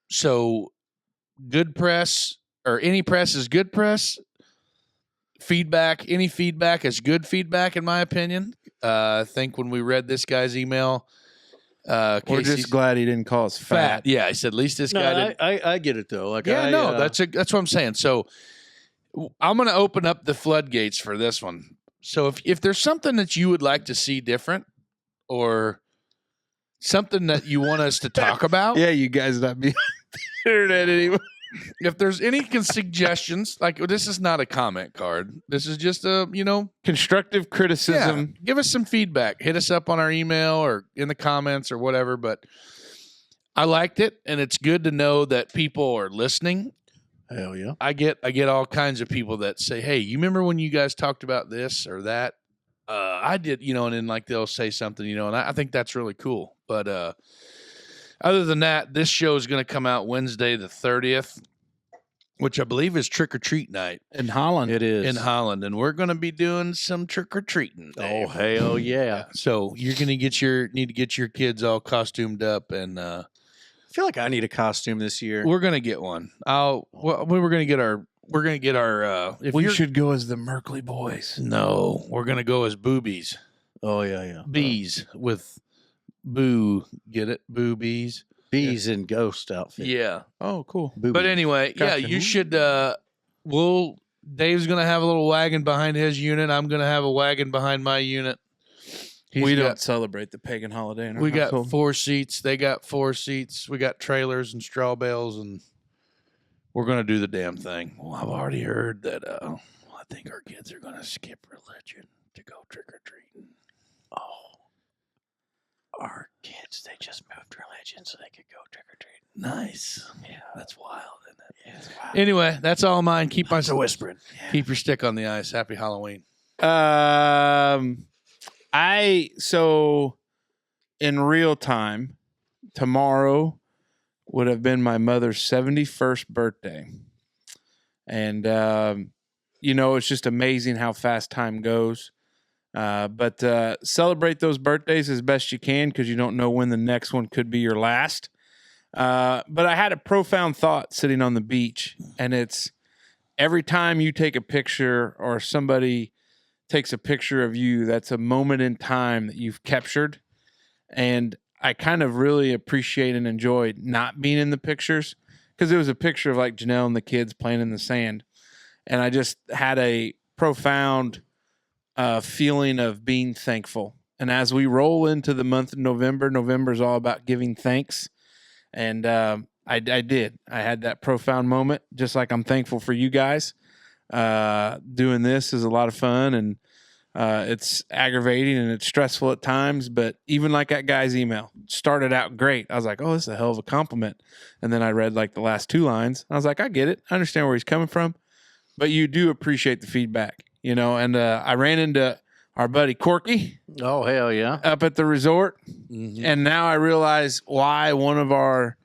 So good press, or any press is good press. Any feedback is good feedback, in my opinion. I think when we read this guy's email, We're Casey's just glad he didn't call us fat. Yeah, I said at least this guy didn't. I get it though. Like That's what I'm saying. So I'm going to open up the floodgates for this one. So if there's something that you would like to see different, or something that you want us to talk about, Yeah, you guys not be on the internet anymore. if there's any suggestions, like this is not a comment card. This is just a, Constructive criticism. give us some feedback. Hit us up on our email or in the comments or whatever. But I liked it, and it's good to know that people are listening. Hell yeah. I get all kinds of people that say, "Hey, you remember when you guys talked about this or that?" I did, and then they'll say something, and I think that's really cool. But other than that, this show is going to come out Wednesday the 30th, which I believe is Trick or Treat night In Holland. It is. in Holland, and we're going to be doing some trick or treating. Oh, hell yeah. So you're going to need to get your kids all costumed up, and I feel like I need a costume this year. we're going to get one. We're going to get our. If We you're- should go as the Merkley boys. No, we're going to go as boobies. Oh, yeah. Bees with boo. Get it? Boobies. Bees in ghost outfit. Yeah. Oh, cool. Boobies. But anyway, yeah, Gotcha. you should. Dave's going to have a little wagon behind his unit. I'm going to have a wagon behind my unit. We don't celebrate the pagan holiday in our We got household. 4 seats. They got 4 seats. We got trailers and straw bales, and we're going to do the damn thing. Well, I've already heard that I think our kids are going to skip religion to go trick-or-treating. Oh, our kids, they just moved religion so they could go trick-or-treating. Nice. Yeah. That's wild, isn't it? Yeah, it's wild. Anyway, that's all mine. Keep my whispering. Yeah. keep your stick on the ice. Happy Halloween. So in real time, tomorrow would have been my mother's 71st birthday. And, it's just amazing how fast time goes. But celebrate those birthdays as best you can because you don't know when the next one could be your last. But I had a profound thought sitting on the beach, and it's every time you take a picture or somebody takes a picture of you, that's a moment in time that you've captured. And I kind of really appreciate and enjoyed not being in the pictures because it was a picture of like Janelle and the kids playing in the sand. And I just had a profound feeling of being thankful. And as we roll into the month of November, November is all about giving thanks. And I did. I had that profound moment, just like I'm thankful for you guys. Doing this is a lot of fun, and it's aggravating and it's stressful at times. But even like that guy's email started out great. I was like, oh, this is a hell of a compliment. And then I read like the last 2 lines. I was like, I get it. I understand where he's coming from. But you do appreciate the feedback, and I ran into our buddy Corky Oh, hell yeah. up at the resort. Mm-hmm. And now I realize why one of our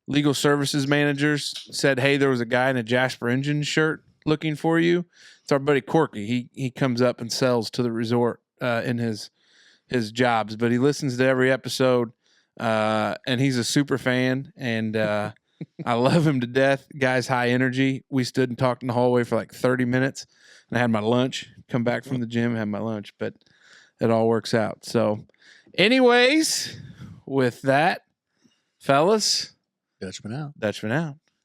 legal services managers said, hey, there was a guy in a Jasper engine shirt looking for you. It's our buddy Corky. He comes up and sells to the resort in his jobs, but he listens to every episode and he's a super fan. And I love him to death. Guy's high energy. We stood and talked in the hallway for like 30 minutes and I had my lunch, come back from the gym, had my lunch, but it all works out. So anyways, with that, fellas, Dutchman out. Dutchman out.